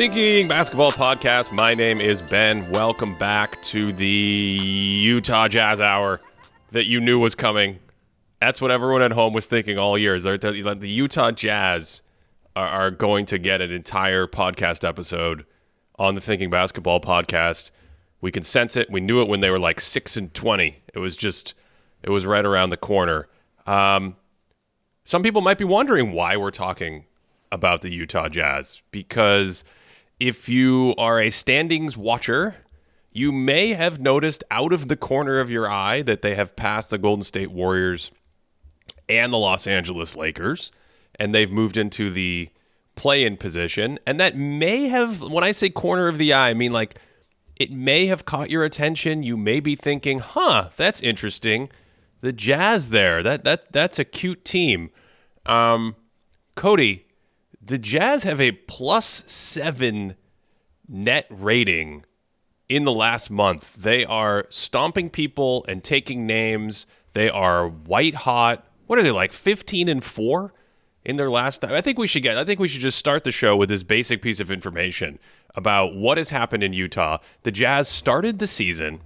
Thinking Basketball Podcast. My name is Ben. Welcome back to the Utah Jazz Hour that you knew was coming. That's what everyone at home was thinking all year. Is the Utah Jazz are going to get an entire podcast episode on the Thinking Basketball Podcast. We can sense it. We knew it when they were like 6-20. It was right around the corner. Some people might be wondering why we're talking about the Utah Jazz, because if you are a standings watcher, you may have noticed out of the corner of your eye that they have passed the Golden State Warriors and the Los Angeles Lakers, and they've moved into the play-in position. And that may have, when I say corner of the eye, I mean like it may have caught your attention. You may be thinking, that's interesting. The Jazz there, that's a cute team. Cody, the Jazz have a +7 net rating in the last month. They are stomping people and taking names. They are white hot. What are they, like 15-4 in their last? I think we should just start the show with this basic piece of information about what has happened in Utah. The Jazz started the season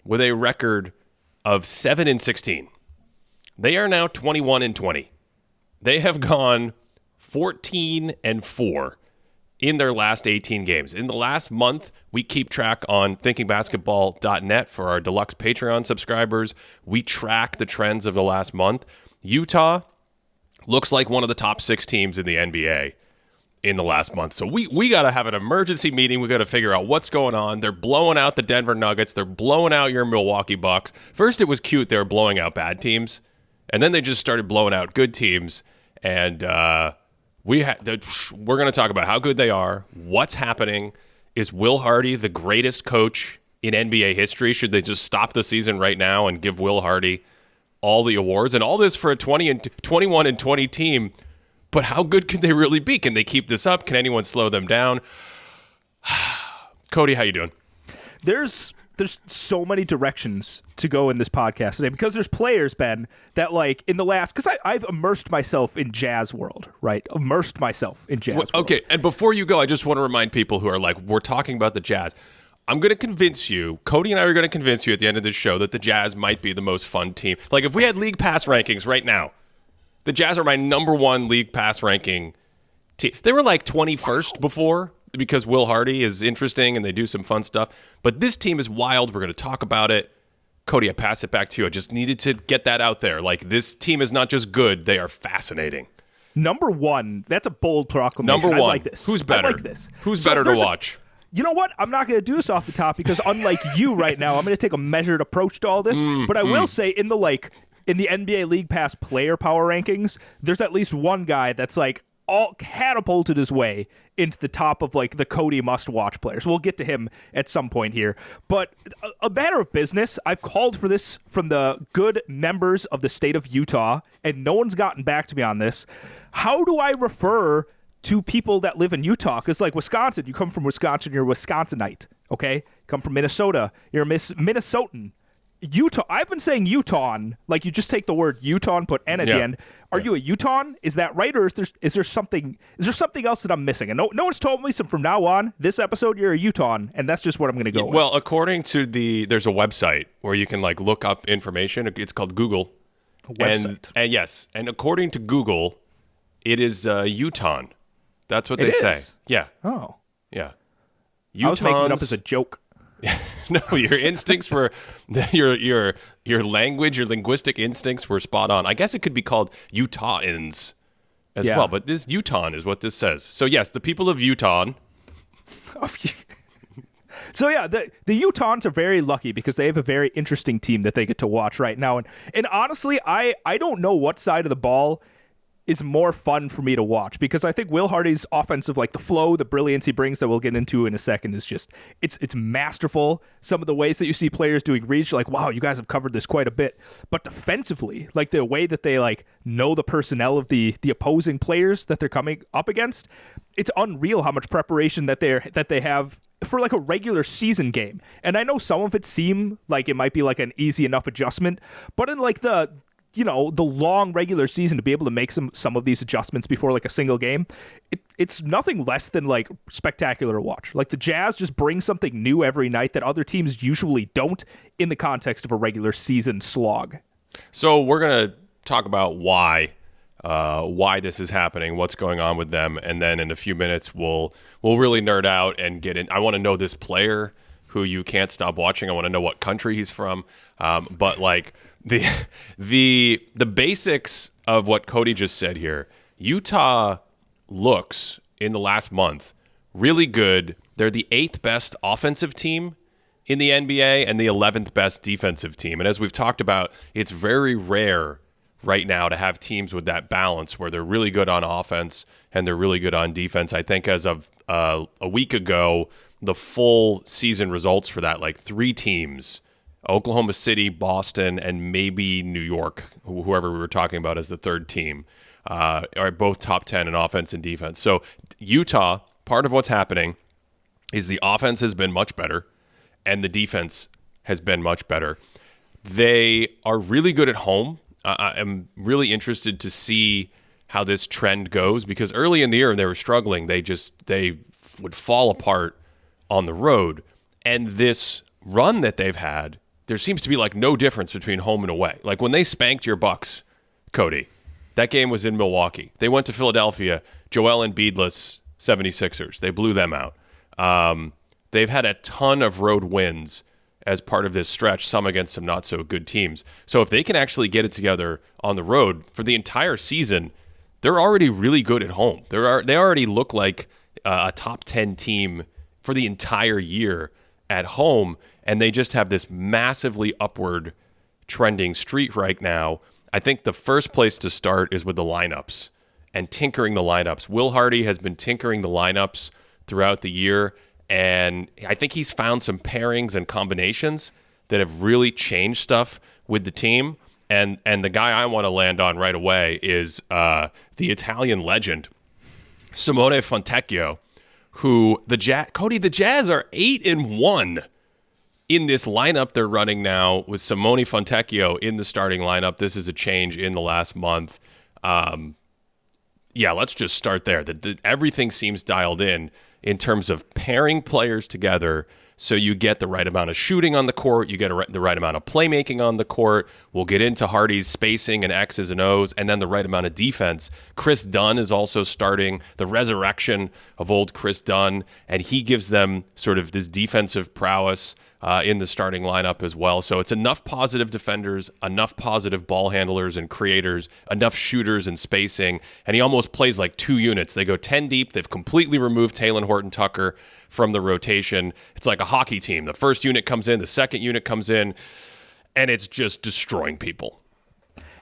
with a record of 7-16. They are now 21-20. They have gone 14-4 in their last 18 games. In the last month, we keep track on thinkingbasketball.net for our deluxe Patreon subscribers. We track the trends of the last month. Utah looks like one of the top 6 teams in the NBA in the last month. So we got to have an emergency meeting. We got to figure out what's going on. They're blowing out the Denver Nuggets. They're blowing out your Milwaukee Bucks. First, it was cute. They were blowing out bad teams. And then they just started blowing out good teams. And we're going to talk about how good they are, what's happening. Is Will Hardy the greatest coach in NBA history? Should they just stop the season right now and give Will Hardy all the awards? And all this for a 21-20 team. But how good can they really be? Can they keep this up? Can anyone slow them down? Cody, how you doing? There's so many directions to go in this podcast today, because there's players, Ben, that like in the last, because I've immersed myself in Jazz world, right? World. Okay, and before you go, I just want to remind people who are like, we're talking about the Jazz. I'm going to convince you, Cody and I are going to convince you at the end of this show that the Jazz might be the most fun team. Like if we had League Pass rankings right now, the Jazz are my number 1 League Pass ranking team. They were like 21st before, because Will Hardy is interesting and they do some fun stuff. But this team is wild. We're going to talk about it. Cody, I pass it back to you. I just needed to get that out there. Like, this team is not just good. They are fascinating. Number 1. That's a bold proclamation. Number 1. I like this. Who's better? I like this. Who's better to watch? You know what? I'm not going to do this off the top, because unlike you right now, I'm going to take a measured approach to all this. But I will say in the NBA League Pass player power rankings, there's at least one guy that's like all catapulted his way into the top of like the Cody must-watch players. We'll get to him at some point here. But a matter of business, I've called for this from the good members of the state of Utah, and no one's gotten back to me on this. How do I refer to people that live in Utah? Because like Wisconsin, you come from Wisconsin, you're a Wisconsinite, okay? Come from Minnesota, you're a Minnesotan. Utah, I've been saying Utahn, like you just take the word Utah and put N at the end. Are you a Utahn? Is that right, or is there something else that I'm missing? And no one's told me, so from now on, this episode you're a Utahn, and that's just what I'm going to go with. Well, according to there's a website where you can like look up information. It's called Google. A website. And yes, and according to Google, it is Utahn. That's what they say. Yeah. Oh. Yeah. Utahns, I was making it up as a joke. No, your instincts were your language, your linguistic instincts were spot on. I guess it could be called Utahns as well, but this Utah is what this says. So yes, the people of Utah. So yeah, the Utahns are very lucky because they have a very interesting team that they get to watch right now. And honestly, I don't know what side of the ball is more fun for me to watch, because I think Will Hardy's offensive, like the flow, the brilliance he brings that we'll get into in a second, is just, it's masterful. Some of the ways that you see players doing reach, like, wow, you guys have covered this quite a bit. But defensively, like the way that they like know the personnel of the opposing players that they're coming up against, it's unreal how much preparation that they have for like a regular season game. And I know some of it seem like it might be like an easy enough adjustment, but in like the the long regular season to be able to make some of these adjustments before like a single game, it's nothing less than like spectacular to watch. Like the Jazz just bring something new every night that other teams usually don't in the context of a regular season slog. So we're going to talk about why this is happening, what's going on with them, and then in a few minutes we'll really nerd out and get in. I want to know this player who you can't stop watching. I want to know what country he's from. But like the basics of what Cody just said here, Utah looks in the last month really good. They're the 8th best offensive team in the NBA and the 11th best defensive team. And as we've talked about, it's very rare right now to have teams with that balance where they're really good on offense and they're really good on defense. I think as of a week ago, the full season results for that, like 3 teams, Oklahoma City, Boston, and maybe New York, whoever we were talking about as the 3rd team, are both top 10 in offense and defense. So Utah, part of what's happening is the offense has been much better and the defense has been much better. They are really good at home. I'm really interested to see how this trend goes because early in the year they were struggling. They would fall apart on the road. And this run that they've had, there seems to be like no difference between home and away. Like when they spanked your Bucks, Cody, that game was in Milwaukee. They went to Philadelphia, Joel Embiidless 76ers. They blew them out. They've had a ton of road wins as part of this stretch, some against some not so good teams. So if they can actually get it together on the road for the entire season, they're already really good at home. They already look like a top 10 team for the entire year at home, and they just have this massively upward trending streak right now. I think the first place to start is with the lineups and tinkering the lineups. Will Hardy has been tinkering the lineups throughout the year, and I think he's found some pairings and combinations that have really changed stuff with the team. And the guy I want to land on right away is the Italian legend, Simone Fontecchio, who the Jazz are 8-1 in this lineup they're running now with Simone Fontecchio in the starting lineup. This is a change in the last month. Let's just start there. Everything seems dialed in terms of pairing players together so you get the right amount of shooting on the court, you get the right amount of playmaking on the court. We'll get into Hardy's spacing and X's and O's, and then the right amount of defense. Chris Dunn is also starting, the resurrection of old Chris Dunn, and he gives them sort of this defensive prowess in the starting lineup as well. So it's enough positive defenders, enough positive ball handlers and creators, enough shooters and spacing, and he almost plays like 2 units. They go 10 deep. They've completely removed Talen Horton-Tucker from the rotation. It's like a hockey team. The first unit comes in, the second unit comes in, and it's just destroying people.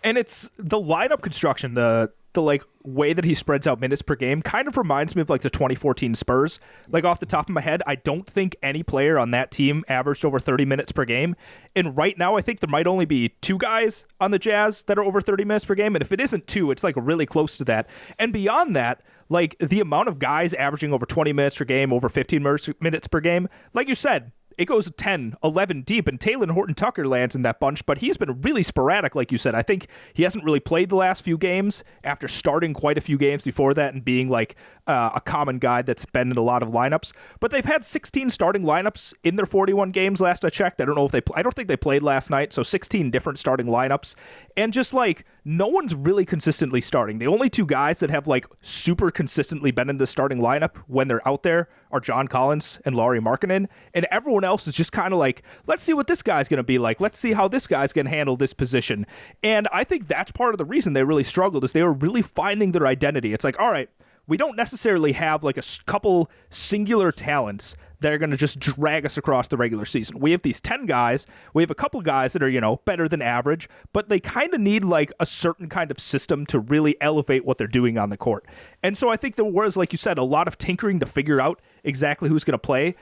And it's the lineup construction, the like way that he spreads out minutes per game kind of reminds me of like the 2014 Spurs. Like off the top of my head, I don't think any player on that team averaged over 30 minutes per game. And right now, I think there might only be 2 guys on the Jazz that are over 30 minutes per game. And if it isn't 2, it's like really close to that. And beyond that, like the amount of guys averaging over 20 minutes per game, over 15 minutes per game, like you said, it goes 10, 11 deep, and Talen Horton-Tucker lands in that bunch, but he's been really sporadic, like you said. I think he hasn't really played the last few games after starting quite a few games before that and being like a common guy that's been in a lot of lineups. But they've had 16 starting lineups in their 41 games last I checked. I don't think they played last night, so 16 different starting lineups. And just like no one's really consistently starting. The only 2 guys that have like super consistently been in the starting lineup when they're out there are John Collins and Lauri Markkanen, and everyone else is just kind of like, let's see what this guy's going to be like. Let's see how this guy's going to handle this position. And I think that's part of the reason they really struggled is they were really finding their identity. It's like, all right, we don't necessarily have like a couple singular talents that are going to just drag us across the regular season. We have these 10 guys. We have a couple guys that are, better than average, but they kind of need like a certain kind of system to really elevate what they're doing on the court. And so I think there was, like you said, a lot of tinkering to figure out exactly who's going to play.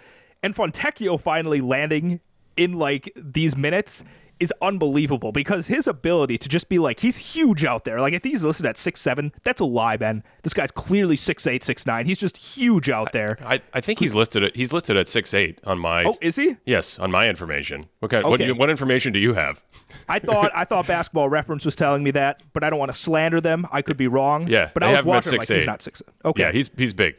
And Fontecchio finally landing in like these minutes is unbelievable because his ability to just be like, he's huge out there. Like if he's listed at 6'7", that's a lie, Ben. This guy's clearly 6'8", 6'9". He's just huge out there. I think he's listed at 6'8" on my. Oh, is he? Yes, on my information. Okay. What information do you have? I thought Basketball Reference was telling me that, but I don't want to slander them. I could be wrong. Yeah, but they I was have him at watching like 6'8". he's not 6'8". Okay. Yeah, he's big.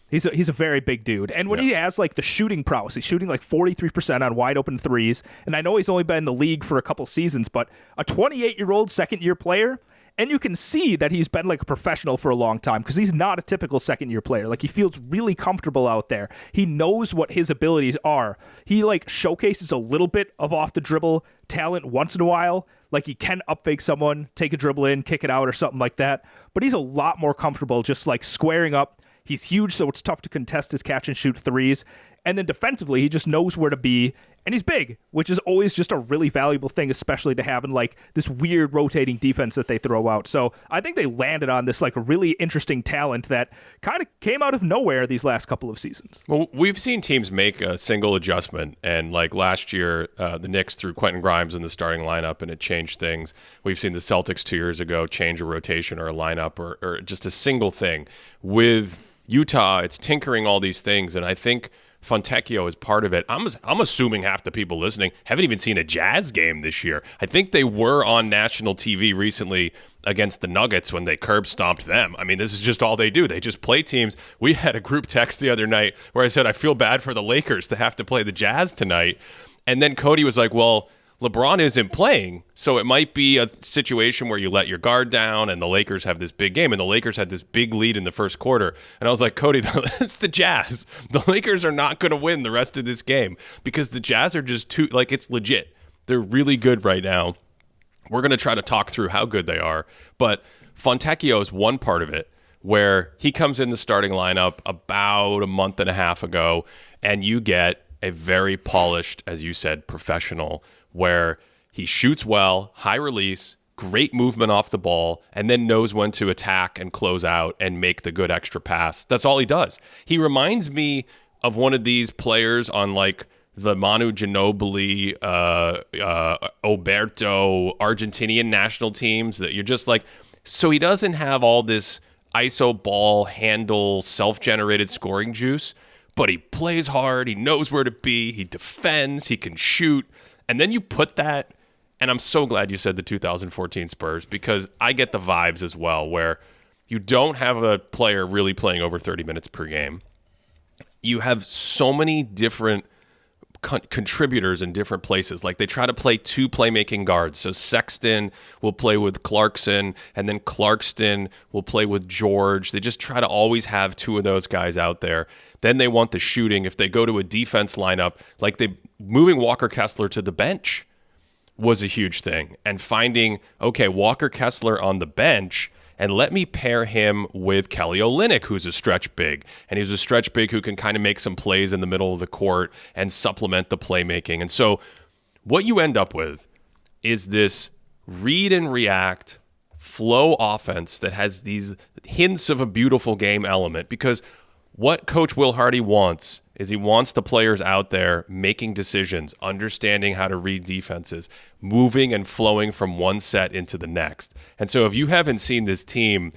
He's a very big dude. And when he has like the shooting prowess, he's shooting like 43% on wide open threes. And I know he's only been in the league for a couple seasons, but a 28-year-old second-year player, and you can see that he's been like a professional for a long time because he's not a typical second-year player. Like he feels really comfortable out there. He knows what his abilities are. He like showcases a little bit of off the dribble talent once in a while. Like he can up fake someone, take a dribble in, kick it out or something like that. But he's a lot more comfortable just like squaring up. He's huge, so it's tough to contest his catch and shoot threes. And then defensively, he just knows where to be. And he's big, which is always just a really valuable thing, especially to have in like this weird rotating defense that they throw out. So I think they landed on this like really interesting talent that kind of came out of nowhere these last couple of seasons. Well, we've seen teams make a single adjustment, and like last year, the Knicks threw Quentin Grimes in the starting lineup, and it changed things. We've seen the Celtics 2 years ago change a rotation or a lineup or just a single thing. With Utah, it's tinkering all these things, and I think Fontecchio is part of it. I'm assuming half the people listening haven't even seen a Jazz game this year. I think they were on national TV recently against the Nuggets when they curb stomped them. I mean, this is just all they do. They just play teams. We had a group text the other night where I said, I feel bad for the Lakers to have to play the Jazz tonight. And then Cody was like, well, LeBron isn't playing, so it might be a situation where you let your guard down and the Lakers have this big game, and the Lakers had this big lead in the first quarter. And I was like, Cody, that's the Jazz. The Lakers are not going to win the rest of this game because the Jazz are just too, like, it's legit. They're really good right now. We're going to try to talk through how good they are, but Fontecchio is one part of it where he comes in the starting lineup about a month and a half ago, and you get a very polished, as you said, professional where he shoots well, high release, great movement off the ball, and then knows when to attack and close out and make the good extra pass. That's all he does. He reminds me of one of these players on like the Manu Ginobili, Oberto, Argentinian national teams that you're just like, so he doesn't have all this ISO ball handle, self-generated scoring juice, but he plays hard, he knows where to be, he defends, he can shoot. And then you put that, and I'm so glad you said the 2014 Spurs because I get the vibes as well where you don't have a player really playing over 30 minutes per game. You have so many different contributors in different places. Like they try to play two playmaking guards. So Sexton will play with Clarkson, and then Clarkson will play with George. They just try to always have two of those guys out there. Then they want the shooting. If they go to a defense lineup, like moving Walker Kessler to the bench was a huge thing. And finding, okay, Walker Kessler on the bench, and let me pair him with Kelly Olynyk, who's a stretch big. And he's a stretch big who can kind of make some plays in the middle of the court and supplement the playmaking. And so what you end up with is this read and react flow offense that has these hints of a beautiful game element. Because what Coach Will Hardy wants is he wants the players out there making decisions, understanding how to read defenses, moving and flowing from one set into the next. And so if you haven't seen this team,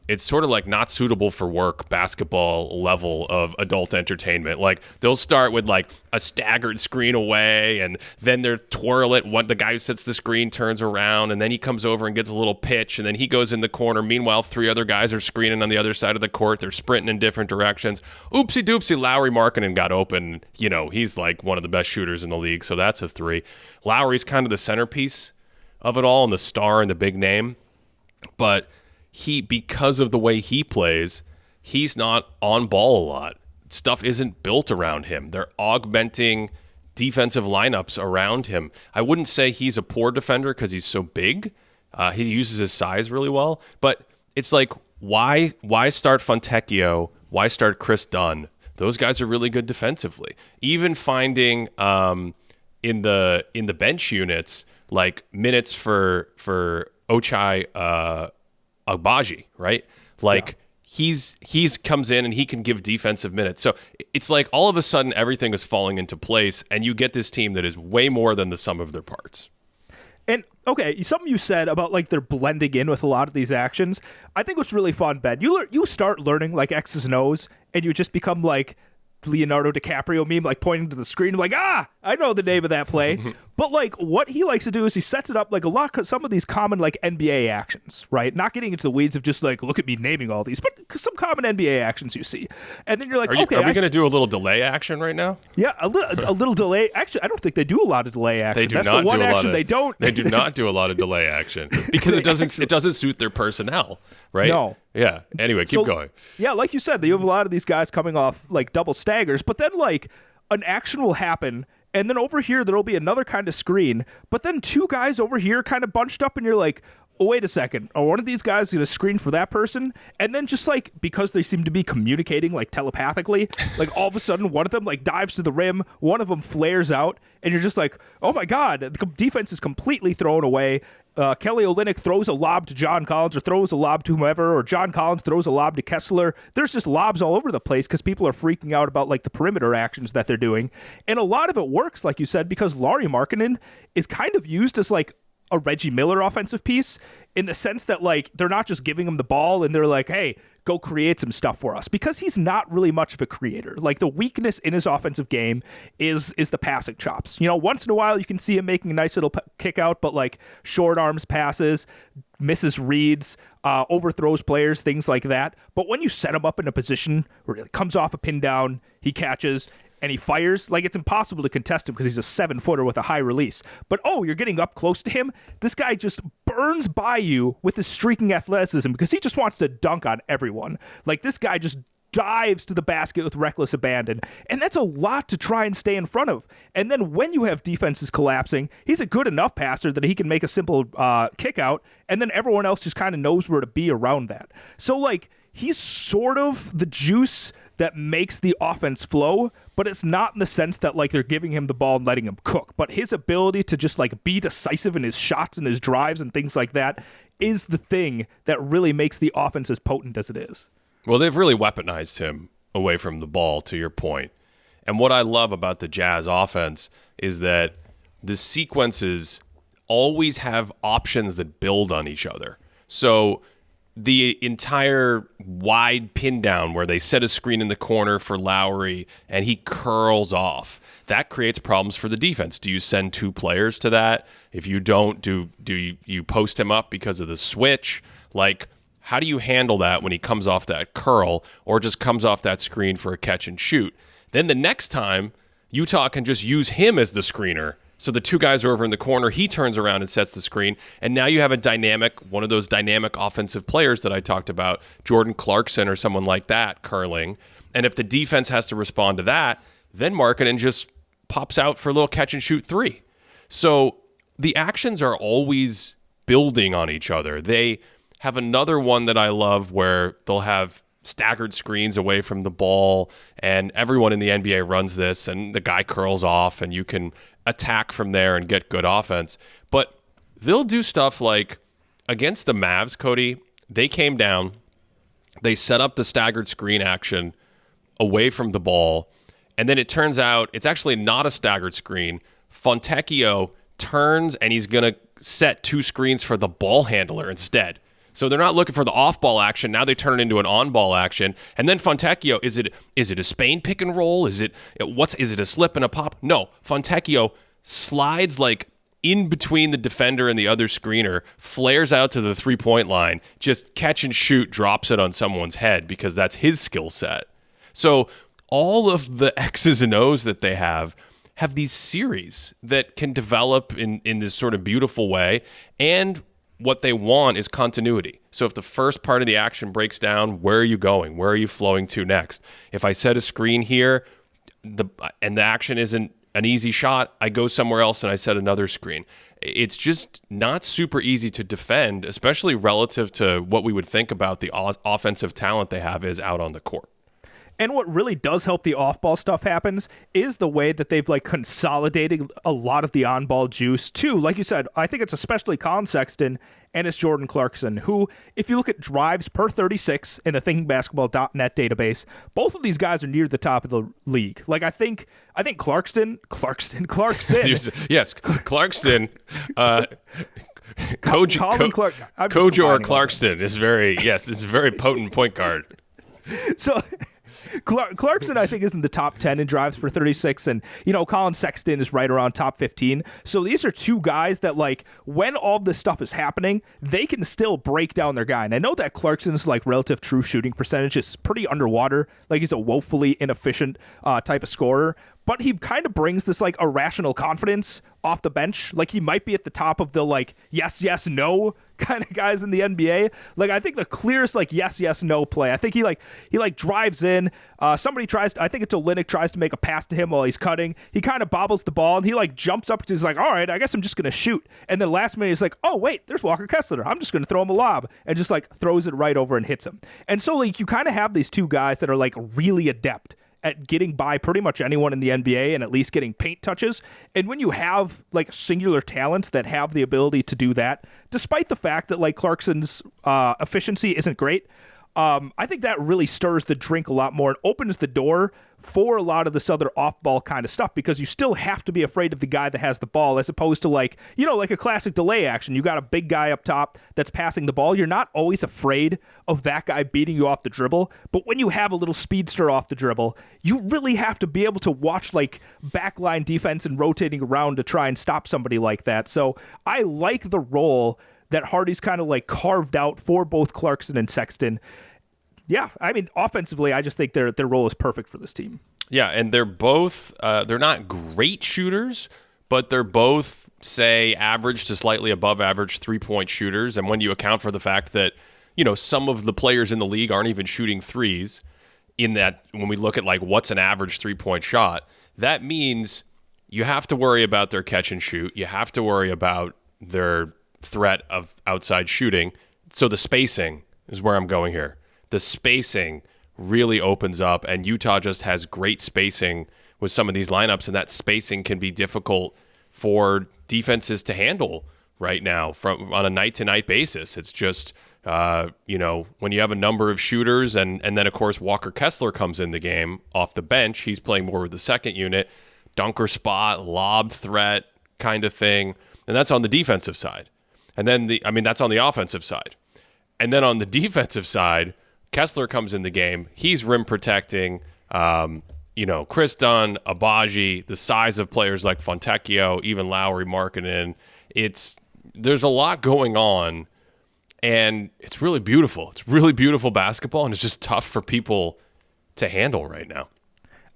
it's sort of like not suitable for work basketball level of adult entertainment. Like they'll start with like a staggered screen away, and then they'll twirl it. The guy who sets the screen turns around, and then he comes over and gets a little pitch, and then he goes in the corner. Meanwhile, three other guys are screening on the other side of the court. They're sprinting in different directions. Oopsie doopsie, Lowry Markkanen got open. You know, he's like one of the best shooters in the league, so that's a three. Lowry's kind of the centerpiece of it all and the star and the big name, but because of the way he plays, he's not on ball a lot. Stuff isn't built around him. They're augmenting defensive lineups around him. I wouldn't say he's a poor defender because he's so big. He uses his size really well, but it's like, why start Fontecchio? Why start Chris Dunn? Those guys are really good defensively. Even finding in the bench units like minutes for Ochai Agbaji, right? Like he's comes in and he can give defensive minutes. So it's like all of a sudden everything is falling into place, and you get this team that is way more than the sum of their parts. And okay, something you said about like they're blending in with a lot of these actions, I think was really fun, Ben. You start learning like X's and O's, and you just become like Leonardo DiCaprio meme, like pointing to the screen, like, I know the name of that play. But like what he likes to do is he sets it up like some of these common like NBA actions, right? Not getting into the weeds of just like, look at me naming all these, but some common NBA actions you see. And then you're like, okay. Are we going to do a little delay action right now? Yeah, a little delay. Actually, I don't think they do a lot of delay action. They do That's not the one do a lot action of, they don't. They do not do a lot of delay action because it doesn't suit their personnel, right? No. Yeah. Anyway, keep going. Yeah, like you said, you have a lot of these guys coming off like double staggers, but then like an action will happen, and then over here there'll be another kind of screen, but then two guys over here kind of bunched up, and you're like, oh, wait a second, are one of these guys going to screen for that person? And then just like, because they seem to be communicating like telepathically, like all of a sudden one of them like dives to the rim, one of them flares out, and you're just like, oh my God, the defense is completely thrown away. Kelly Olynyk throws a lob to John Collins or throws a lob to whomever, or John Collins throws a lob to Kessler. There's just lobs all over the place because people are freaking out about like the perimeter actions that they're doing. And a lot of it works, like you said, because Lauri Markkanen is kind of used as like a Reggie Miller offensive piece in the sense that like they're not just giving him the ball and they're like, hey, go create some stuff for us, because he's not really much of a creator. Like the weakness in his offensive game is the passing chops. You know, once in a while you can see him making a nice little kick out, but like short arms passes, misses reads, overthrows players, things like that. But when you set him up in a position where he comes off a pin down, he catches, and he fires, like it's impossible to contest him because he's a 7-footer with a high release. But you're getting up close to him. This guy just burns by you with his streaking athleticism because he just wants to dunk on everyone. Like this guy just dives to the basket with reckless abandon. And that's a lot to try and stay in front of. And then when you have defenses collapsing, he's a good enough passer that he can make a simple kick out, and then everyone else just kind of knows where to be around that. So like he's sort of the juice that makes the offense flow, but it's not in the sense that like they're giving him the ball and letting him cook. But his ability to just like be decisive in his shots and his drives and things like that is the thing that really makes the offense as potent as it is. Well, they've really weaponized him away from the ball, to your point. And what I love about the Jazz offense is that the sequences always have options that build on each other. So the entire wide pin down where they set a screen in the corner for Lowry and he curls off, that creates problems for the defense. Do you send two players to that? If you don't, do you post him up because of the switch? Like, how do you handle that when he comes off that curl or just comes off that screen for a catch and shoot? Then the next time, Utah can just use him as the screener. So the two guys are over in the corner, he turns around and sets the screen, and now you have one of those dynamic offensive players that I talked about, Jordan Clarkson or someone like that, curling. And if the defense has to respond to that, then Markkanen just pops out for a little catch and shoot three. So the actions are always building on each other. They have another one that I love where they'll have staggered screens away from the ball, and everyone in the NBA runs this, and the guy curls off, and you can attack from there and get good offense. But they'll do stuff like against the Mavs, Cody, they came down, they set up the staggered screen action away from the ball, and then it turns out it's actually not a staggered screen. Fontecchio turns, and he's going to set two screens for the ball handler instead. So they're not looking for the off-ball action. Now they turn it into an on-ball action. And then Fontecchio, is it a Spain pick and roll? Is it a slip and a pop? No. Fontecchio slides like in between the defender and the other screener, flares out to the three-point line, just catch and shoot, drops it on someone's head because that's his skill set. So all of the X's and O's that they have these series that can develop in this sort of beautiful way, and what they want is continuity. So if the first part of the action breaks down, where are you going? Where are you flowing to next? If I set a screen here and the action isn't an easy shot, I go somewhere else and I set another screen. It's just not super easy to defend, especially relative to what we would think about the offensive talent they have is out on the court. And what really does help the off-ball stuff happens is the way that they've like consolidated a lot of the on-ball juice too. Like you said, I think it's especially Colin Sexton and it's Jordan Clarkson, who, if you look at drives per 36 in the thinkingbasketball.net database, both of these guys are near the top of the league. Like I think Clarkson. Yes, Clarkson. Kojo or Clarkson is it's a very potent point guard. So Clarkson, I think, is in the top 10 in drives per 36, and Colin Sexton is right around top 15. So these are two guys that, like, when all this stuff is happening, they can still break down their guy. And I know that Clarkson's like relative true shooting percentage is pretty underwater. Like, he's a woefully inefficient type of scorer. But he kind of brings this like irrational confidence off the bench. Like, he might be at the top of the like yes, yes, no kind of guys in the NBA. Like, I think the clearest like yes, yes, no play. I think he drives in. Somebody tries. I think it's Olynyk tries to make a pass to him while he's cutting. He kind of bobbles the ball and he like jumps up. He's like, all right, I guess I'm just gonna shoot. And then last minute he's like, oh wait, there's Walker Kessler. I'm just gonna throw him a lob, and just like throws it right over and hits him. And so like you kind of have these two guys that are like really adept at getting by pretty much anyone in the NBA and at least getting paint touches. And when you have like singular talents that have the ability to do that, despite the fact that like Clarkson's efficiency isn't great, I think that really stirs the drink a lot more and opens the door for a lot of this other off-ball kind of stuff, because you still have to be afraid of the guy that has the ball, as opposed to like a classic delay action. You got a big guy up top that's passing the ball. You're not always afraid of that guy beating you off the dribble, but when you have a little speedster off the dribble, you really have to be able to watch like backline defense and rotating around to try and stop somebody like that. So I like the role that Hardy's kind of like carved out for both Clarkson and Sexton. Yeah, I mean, offensively, I just think their role is perfect for this team. Yeah, and they're both, they're not great shooters, but they're both, say, average to slightly above average three-point shooters. And when you account for the fact that, some of the players in the league aren't even shooting threes, in that when we look at like what's an average three-point shot, that means you have to worry about their catch and shoot. You have to worry about their threat of outside shooting. So the spacing is where I'm going here. The spacing really opens up, and Utah just has great spacing with some of these lineups, and that spacing can be difficult for defenses to handle right now on a night-to-night basis. It's just, when you have a number of shooters, and then, of course, Walker Kessler comes in the game off the bench. He's playing more with the second unit, dunker spot, lob threat kind of thing, and that's on the defensive side. And then that's on the offensive side. And then on the defensive side, Kessler comes in the game. He's rim protecting. Chris Dunn, Abaji, the size of players like Fontecchio, even Lowry, Markkanen. There's a lot going on, and it's really beautiful. It's really beautiful basketball, and it's just tough for people to handle right now.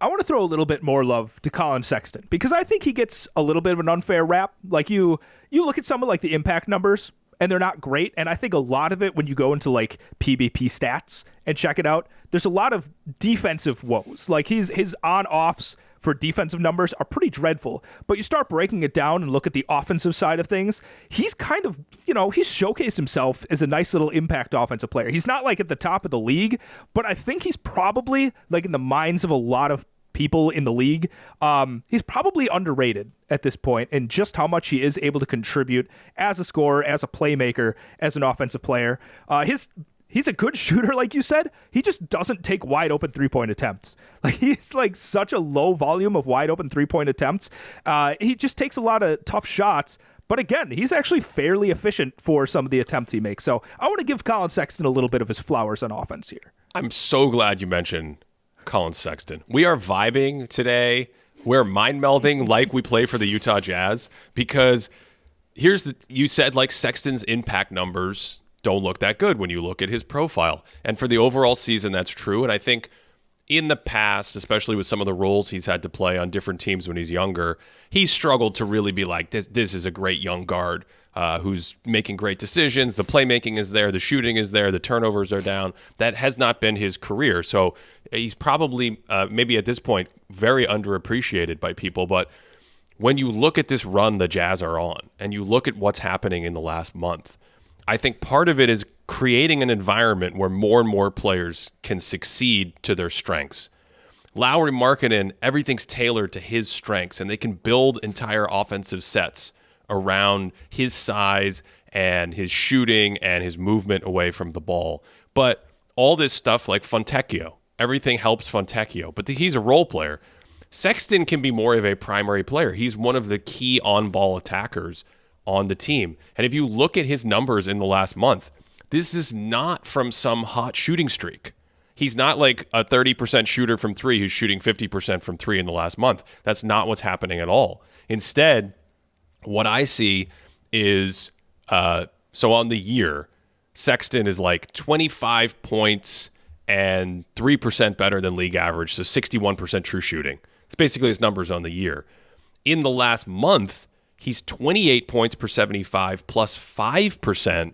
I want to throw a little bit more love to Colin Sexton, because I think he gets a little bit of an unfair rap. Like you look at some of like the impact numbers, and they're not great. And I think a lot of it, when you go into like PBP stats and check it out, there's a lot of defensive woes. Like his on-offs for defensive numbers are pretty dreadful. But you start breaking it down and look at the offensive side of things, he's kind of, he's showcased himself as a nice little impact offensive player. He's not like at the top of the league, but I think he's probably like in the minds of a lot of people in the league. He's probably underrated at this point, and just how much he is able to contribute as a scorer, as a playmaker, as an offensive player. He's a good shooter, like you said. He just doesn't take wide open 3-point attempts. Like, he's like such a low volume of wide open 3-point attempts. He just takes a lot of tough shots. But again, he's actually fairly efficient for some of the attempts he makes. So I want to give Colin Sexton a little bit of his flowers on offense here. I'm so glad you mentioned Colin Sexton. We are vibing today. We're mind melding like we play for the Utah Jazz, because you said like Sexton's impact numbers don't look that good when you look at his profile. And for the overall season, that's true. And I think in the past, especially with some of the roles he's had to play on different teams when he's younger, he's struggled to really be like, this is a great young guard who's making great decisions. The playmaking is there. The shooting is there. The turnovers are down. That has not been his career. So he's probably, maybe at this point, very underappreciated by people. But when you look at this run the Jazz are on, and you look at what's happening in the last month, I think part of it is creating an environment where more and more players can succeed to their strengths. Lowry, Markkanen, everything's tailored to his strengths, and they can build entire offensive sets around his size and his shooting and his movement away from the ball. But all this stuff like Fontecchio, everything helps Fontecchio, but he's a role player. Sexton can be more of a primary player. He's one of the key on-ball attackers on the team. And if you look at his numbers in the last month, this is not from some hot shooting streak. He's not like a 30% shooter from three who's shooting 50% from three in the last month. That's not what's happening at all. Instead, what I see is, so on the year, Sexton is like 25 points and 3% better than league average, so 61% true shooting. It's basically his numbers on the year. In the last month, he's 28 points per 75 plus 5%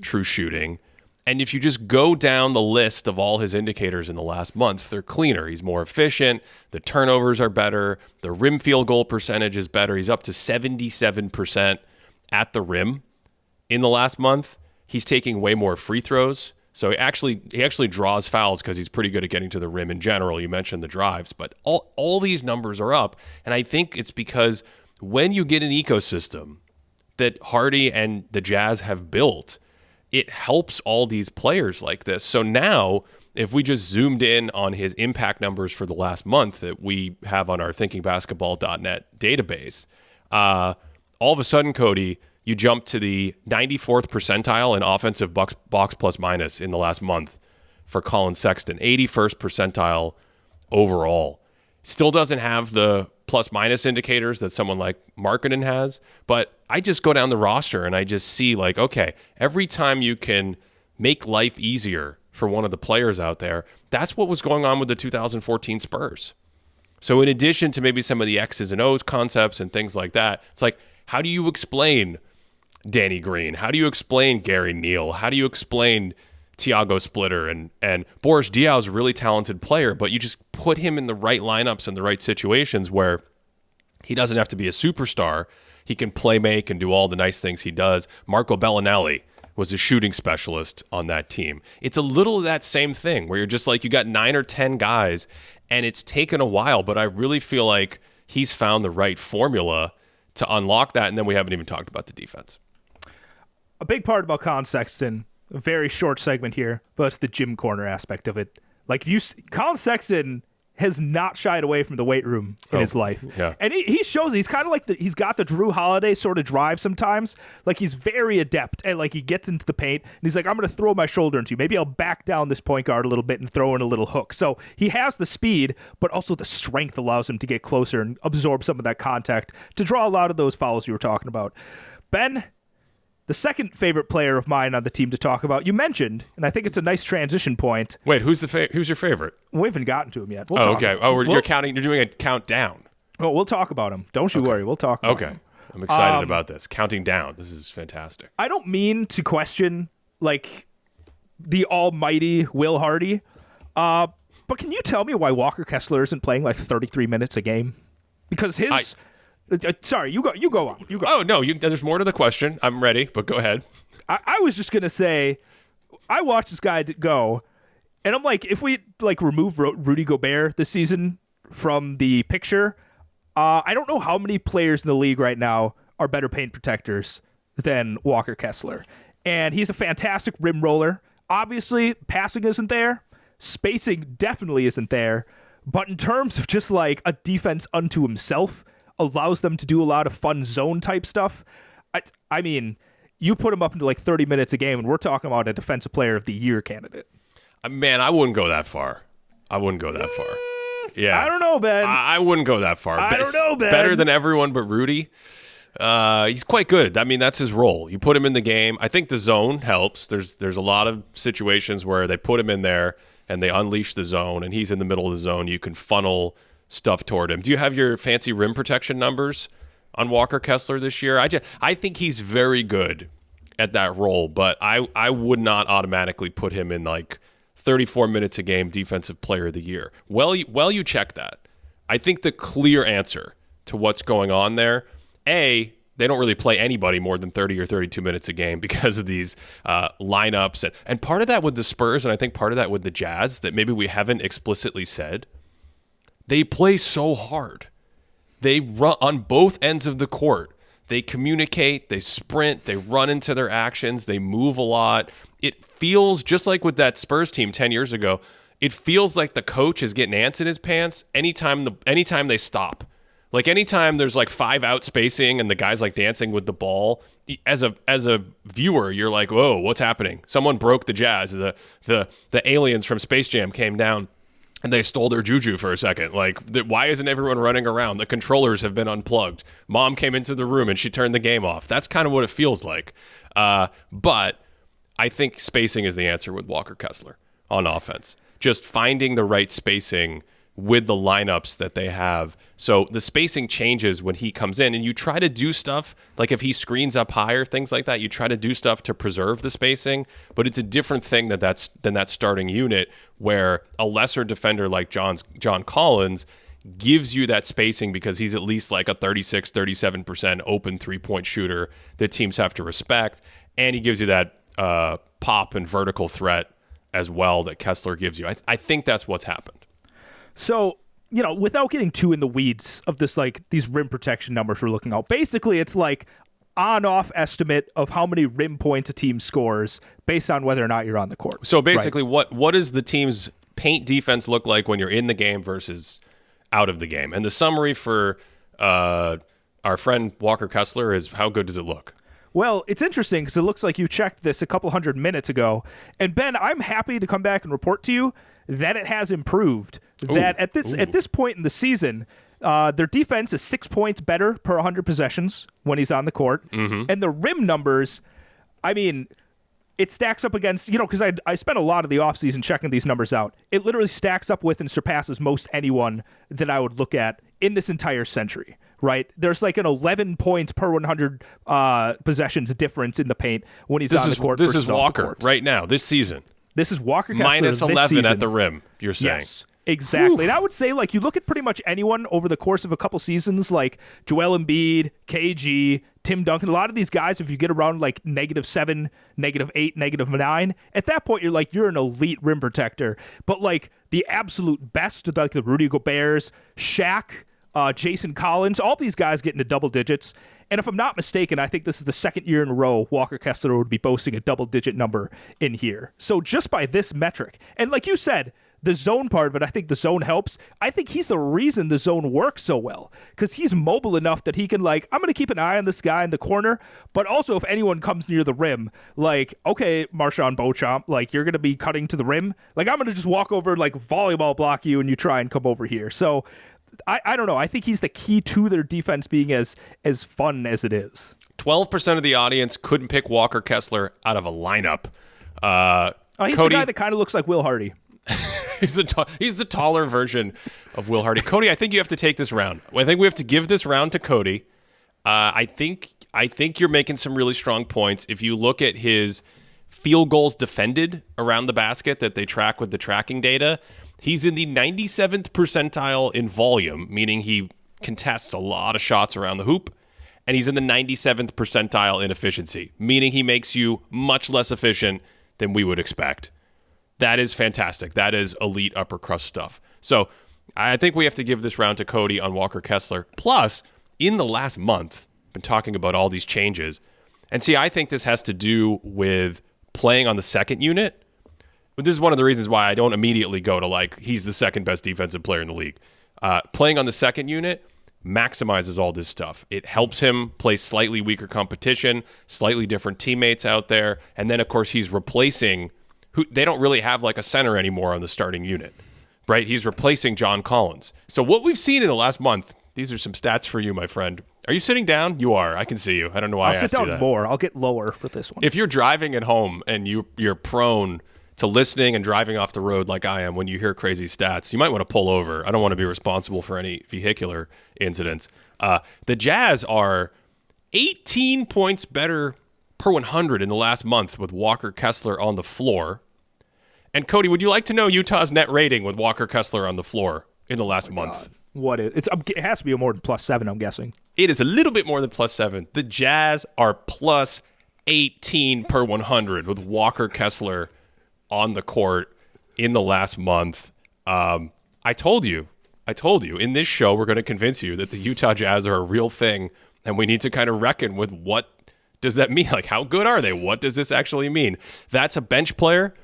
true shooting. And if you just go down the list of all his indicators in the last month, they're cleaner. He's more efficient. The turnovers are better. The rim field goal percentage is better. He's up to 77% at the rim in the last month. He's taking way more free throws. So he actually draws fouls because he's pretty good at getting to the rim in general. You mentioned the drives, but all these numbers are up. And I think it's because when you get an ecosystem that Hardy and the Jazz have built, it helps all these players like this. So now, if we just zoomed in on his impact numbers for the last month that we have on our thinkingbasketball.net database, all of a sudden, Cody, you jump to the 94th percentile in offensive box plus minus in the last month for Colin Sexton, 81st percentile overall. Still doesn't have the plus minus indicators that someone like Markkanen has, but I just go down the roster and I just see like, okay, every time you can make life easier for one of the players out there, that's what was going on with the 2014 Spurs. So in addition to maybe some of the X's and O's concepts and things like that, it's like, how do you explain Danny Green? How do you explain Gary Neal? How do you explain Tiago Splitter? And Boris Diaw is a really talented player, but you just put him in the right lineups and the right situations where he doesn't have to be a superstar. He can play make and do all the nice things he does. Marco Bellinelli was a shooting specialist on that team. It's a little of that same thing where you're just like, you got 9 or 10 guys and it's taken a while, but I really feel like he's found the right formula to unlock that. And then we haven't even talked about the defense. A big part about Colin Sexton, a very short segment here, but it's the gym corner aspect of it. Like, Colin Sexton has not shied away from the weight room in his life. Yeah. And he shows he's kind of like he's got the Drew Holiday sort of drive sometimes. Like, he's very adept and like he gets into the paint and he's like, I'm going to throw my shoulder into you. Maybe I'll back down this point guard a little bit and throw in a little hook. So he has the speed, but also the strength allows him to get closer and absorb some of that contact to draw a lot of those fouls you were talking about. Ben, the second favorite player of mine on the team to talk about, you mentioned, and I think it's a nice transition point. Wait, who's your favorite? We haven't gotten to him yet. We'll oh, talk okay. Oh, you're counting. You're doing a countdown. Oh, we'll talk about him. Don't you worry. We'll talk about him. I'm excited about this. Counting down. This is fantastic. I don't mean to question, like, the almighty Will Hardy, but can you tell me why Walker Kessler isn't playing like 33 minutes a game? Because his... sorry, you go on. You go. Oh, no, there's more to the question. I'm ready, but go ahead. I was just going to say, I watched this guy go, and I'm like, if we like remove Rudy Gobert this season from the picture, I don't know how many players in the league right now are better paint protectors than Walker Kessler. And he's a fantastic rim roller. Obviously, passing isn't there. Spacing definitely isn't there. But in terms of just like a defense unto himself, allows them to do a lot of fun zone type stuff. I mean, you put him up into like 30 minutes a game, and we're talking about a defensive player of the year candidate. Man, I wouldn't go that far. Yeah. I don't know, Ben. I wouldn't go that far. I don't know, Ben. Better than everyone but Rudy. He's quite good. I mean, that's his role. You put him in the game. I think the zone helps. There's a lot of situations where they put him in there and they unleash the zone, and he's in the middle of the zone. You can funnel stuff toward him. Do you have your fancy rim protection numbers on Walker Kessler this year? I think he's very good at that role, but I would not automatically put him in like 34 minutes a game defensive player of the year. Well, you check that. I think the clear answer to what's going on there, they don't really play anybody more than 30 or 32 minutes a game because of these lineups. And part of that with the Spurs, and I think part of that with the Jazz that maybe we haven't explicitly said, they play so hard. They run on both ends of the court. They communicate, they sprint, they run into their actions, they move a lot. It feels just like with that Spurs team 10 years ago, it feels like the coach is getting ants in his pants anytime they stop. Like anytime there's like 5 out spacing and the guy's like dancing with the ball, as a viewer, you're like, whoa, what's happening? Someone broke the Jazz. The aliens from Space Jam came down and they stole their juju for a second. Like, why isn't everyone running around? The controllers have been unplugged. Mom came into the room and she turned the game off. That's kind of what it feels like. But I think spacing is the answer with Walker Kessler on offense. Just finding the right spacing with the lineups that they have. So the spacing changes when he comes in, and you try to do stuff, like if he screens up higher, things like that, you try to do stuff to preserve the spacing, but it's a different thing than that starting unit where a lesser defender like John Collins gives you that spacing because he's at least like a 36, 37% open three-point shooter that teams have to respect, and he gives you that pop and vertical threat as well that Kessler gives you. I think that's what's happened. So, without getting too in the weeds of this, like these rim protection numbers we're looking at, basically it's like on-off estimate of how many rim points a team scores based on whether or not you're on the court. So basically, right? what does the team's paint defense look like when you're in the game versus out of the game? And the summary for our friend Walker Kessler is, how good does it look? Well, it's interesting because it looks like you checked this a couple 100 minutes ago. And Ben, I'm happy to come back and report to you that it has improved. That at this point in the season, their defense is 6 points better per 100 possessions when he's on the court. Mm-hmm. And the rim numbers, I mean, it stacks up against, because I spent a lot of the offseason checking these numbers out. It literally stacks up with and surpasses most anyone that I would look at in this entire century. Right, there's like an 11 points per 100 possessions difference in the paint when he's on the court. This is Walker right now, this season. This is Walker Kessler minus 11 this season. At the rim. You're saying, yes, exactly. And I would say, like, you look at pretty much anyone over the course of a couple seasons, like Joel Embiid, KG, Tim Duncan. A lot of these guys, if you get around like -7, -8, -9, at that point you're an elite rim protector. But like the absolute best, like the Rudy Gobert's, Shaq. Jason Collins, all these guys get into double digits. And if I'm not mistaken, I think this is the second year in a row Walker Kessler would be boasting a double-digit number in here. So just by this metric, and like you said, the zone part of it, I think the zone helps. I think he's the reason the zone works so well because he's mobile enough that he can, like, I'm going to keep an eye on this guy in the corner, but also if anyone comes near the rim, like, okay, Marshawn Beauchamp, like, you're going to be cutting to the rim. Like, I'm going to just walk over, like, volleyball block you and you try and come over here. So I don't know. I think he's the key to their defense being as fun as it is. 12% of the audience couldn't pick Walker Kessler out of a lineup. He's Cody, the guy that kind of looks like Will Hardy. he's the taller version of Will Hardy. Cody, I think you have to take this round. I think we have to give this round to Cody. I think you're making some really strong points. If you look at his field goals defended around the basket that they track with the tracking data, he's in the 97th percentile in volume, meaning he contests a lot of shots around the hoop, and he's in the 97th percentile in efficiency, meaning he makes you much less efficient than we would expect. That is fantastic. That is elite upper crust stuff. So I think we have to give this round to Cody on Walker Kessler. Plus, in the last month, I've been talking about all these changes. And see, I think this has to do with playing on the second unit. But this is one of the reasons why I don't immediately go to, like, he's the second best defensive player in the league. Playing on the second unit maximizes all this stuff. It helps him play slightly weaker competition, slightly different teammates out there. And then, of course, he's replacing who they don't really have like a center anymore on the starting unit, right? He's replacing John Collins. So what we've seen in the last month, these are some stats for you, my friend. Are you sitting down? You are. I can see you. I don't know why I asked you that. I'll sit down more. I'll get lower for this one. If you're driving at home and you're prone to listening and driving off the road like I am when you hear crazy stats, you might want to pull over. I don't want to be responsible for any vehicular incidents. The Jazz are 18 points better per 100 in the last month with Walker Kessler on the floor. And Cody, would you like to know Utah's net rating with Walker Kessler on the floor in the last month? God. What is it has to be more than +7, I'm guessing. It is a little bit more than +7. The Jazz are +18 per 100 with Walker Kessler on the court in the last month. I told you in this show we're going to convince you that the Utah Jazz are a real thing, and we need to kind of reckon with what does that mean? Like, how good are they? What does this actually mean? That's a bench player,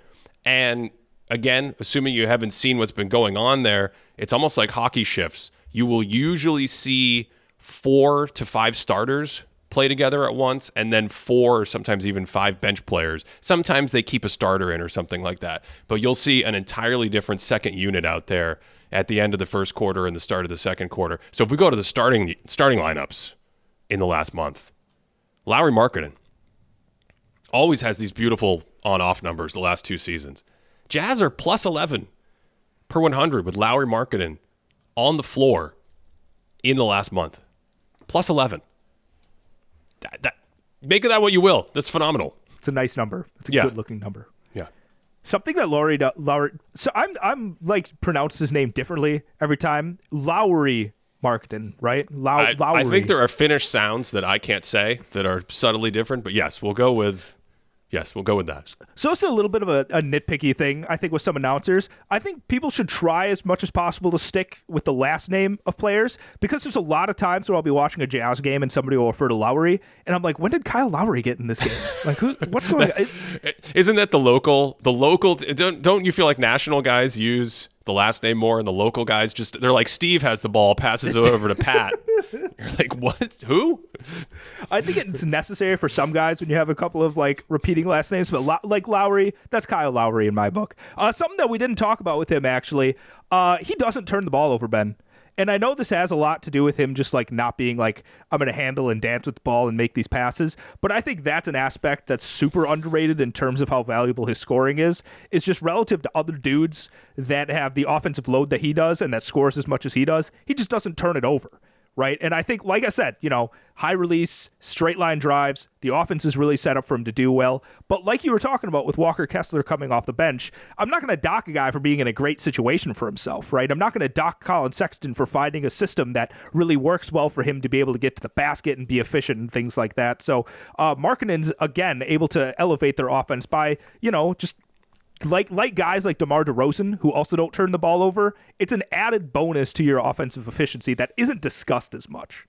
and again, assuming you haven't seen what's been going on there, it's almost like hockey shifts. You will usually see 4 to 5 starters play together at once, and then 4 or sometimes even 5 bench players. Sometimes they keep a starter in or something like that. But you'll see an entirely different second unit out there at the end of the first quarter and the start of the second quarter. So if we go to the starting lineups in the last month, Lauri Markkanen always has these beautiful on-off numbers the last 2 seasons. Jazz are plus 11 per 100 with Lauri Markkanen on the floor in the last month. Plus 11. Make of that what you will. That's phenomenal. It's a nice number. It's a good-looking number. Yeah. Something that Lauri. So I'm like pronounce his name differently every time. Lauri Markkanen, right? Lauri. I think there are Finnish sounds that I can't say that are subtly different, but yes, we'll go with that. So it's a little bit of a nitpicky thing, I think, with some announcers. I think people should try as much as possible to stick with the last name of players, because there's a lot of times where I'll be watching a Jazz game and somebody will refer to Lowry, and I'm like, when did Kyle Lowry get in this game? Like, what's going on? Isn't that the local? Don't you feel like national guys use the last name more, and the local guys they're like, Steve has the ball, passes it over to Pat. You're like, what? Who? I think it's necessary for some guys when you have a couple of like repeating last names, but like Lowry, that's Kyle Lowry in my book. Something that we didn't talk about with him, actually, he doesn't turn the ball over, Ben. And I know this has a lot to do with him just like not being like, I'm going to handle and dance with the ball and make these passes. But I think that's an aspect that's super underrated in terms of how valuable his scoring is. It's just relative to other dudes that have the offensive load that he does and that scores as much as he does. He just doesn't turn it over. Right. And I think, like I said, high release, straight line drives, the offense is really set up for him to do well. But like you were talking about with Walker Kessler coming off the bench, I'm not going to dock a guy for being in a great situation for himself. Right. I'm not going to dock Colin Sexton for finding a system that really works well for him to be able to get to the basket and be efficient and things like that. So Markkanen's, again, able to elevate their offense by, just like guys like DeMar DeRozan, who also don't turn the ball over. It's an added bonus to your offensive efficiency that isn't discussed as much.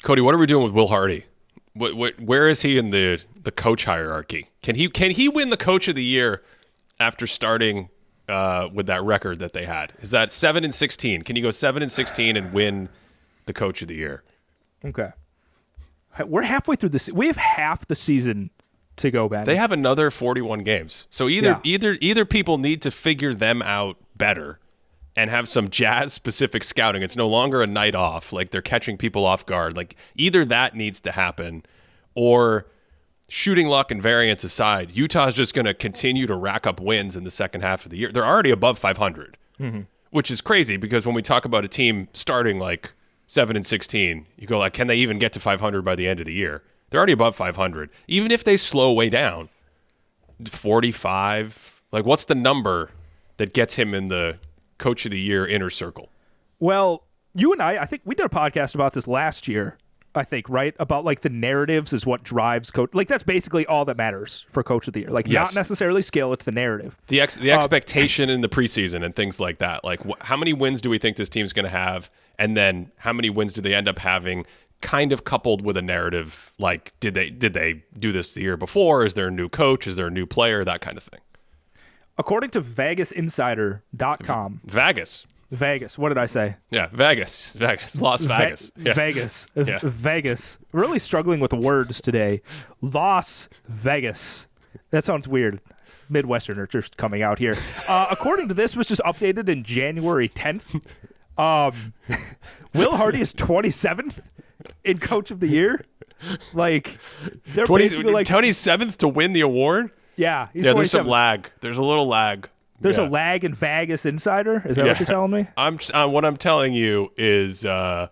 Cody, what are we doing with Will Hardy? Where is he in the coach hierarchy? Can he win the Coach of the Year after starting with that record that they had? Is that 7-16? Can you go 7-16 and win the Coach of the Year? Okay, we're halfway through this. We have half the season to go back. They have another 41 games. So either people need to figure them out better and have some Jazz specific scouting. It's no longer a night off, like they're catching people off guard. Like either that needs to happen, or shooting luck and variance aside, Utah's just going to continue to rack up wins in the second half of the year. They're already above 500, which is crazy, because when we talk about a team starting like 7-16, you go like, can they even get to 500 by the end of the year? They're already above 500. Even if they slow way down, 45, like what's the number that gets him in the Coach of the Year inner circle? Well, you and I think we did a podcast about this last year, I think, right? About like the narratives is what drives coach. Like that's basically all that matters for Coach of the Year. Like not necessarily skill, it's the narrative. The expectation in the preseason and things like that. Like how many wins do we think this team's going to have? And then how many wins do they end up having? Kind of coupled with a narrative, like did they do this the year before? Is there a new coach? Is there a new player? That kind of thing. According to VegasInsider.com. Vegas. What did I say? Yeah, Vegas. Las Vegas. Vegas. Vegas. Really struggling with words today. Las Vegas. That sounds weird. Midwesterner just coming out here. According to this, which was updated in January 10th, Will Hardy is 27th in Coach of the Year. Like they're basically like 27th to win the award. Yeah, he's there's some lag. There's a little lag. There's a lag in Vegas Insider. Is that what you're telling me? What I'm telling you is, by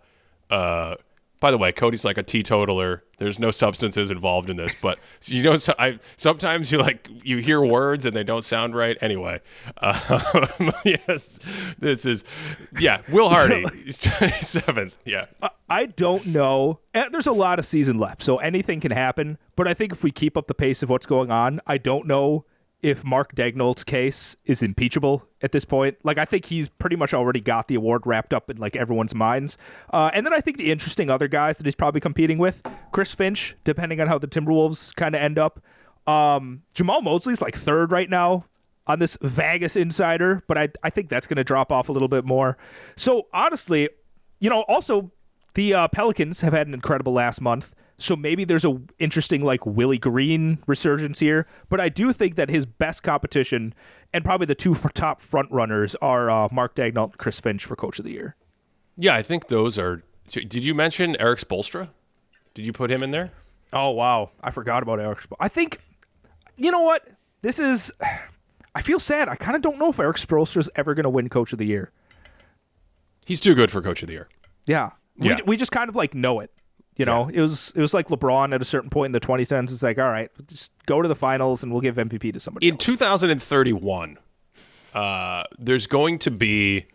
the way, Cody's like a teetotaler. There's no substances involved in this, but sometimes you hear words and they don't sound right. Anyway, yes, this is Will Hardy, 27th. Yeah, I don't know. There's a lot of season left, so anything can happen. But I think if we keep up the pace of what's going on, I don't know if Mark Daigneault's case is impeachable at this point. Like, I think he's pretty much already got the award wrapped up in like everyone's minds. And then I think the interesting other guys that he's probably competing with, Chris Finch, depending on how the Timberwolves kind of end up. Jamal Mosley's like third right now on this Vegas Insider, but I think that's going to drop off a little bit more. So honestly, also The Pelicans have had an incredible last month, so maybe there's a interesting like Willie Green resurgence here. But I do think that his best competition and probably the two top front runners are Mark Daigneault and Chris Finch for Coach of the Year. Yeah, I think those are. Did you mention Eric Spoelstra? Did you put him in there? Oh wow, I forgot about Eric. I think, you know what, this is. I feel sad. I kind of don't know if Eric Spoelstra is ever going to win Coach of the Year. He's too good for Coach of the Year. Yeah. We just kind of like know it. You know, it was like LeBron at a certain point in the 2010s. It's like, all right, just go to the finals and we'll give MVP to somebody else. In 2031, there's going to be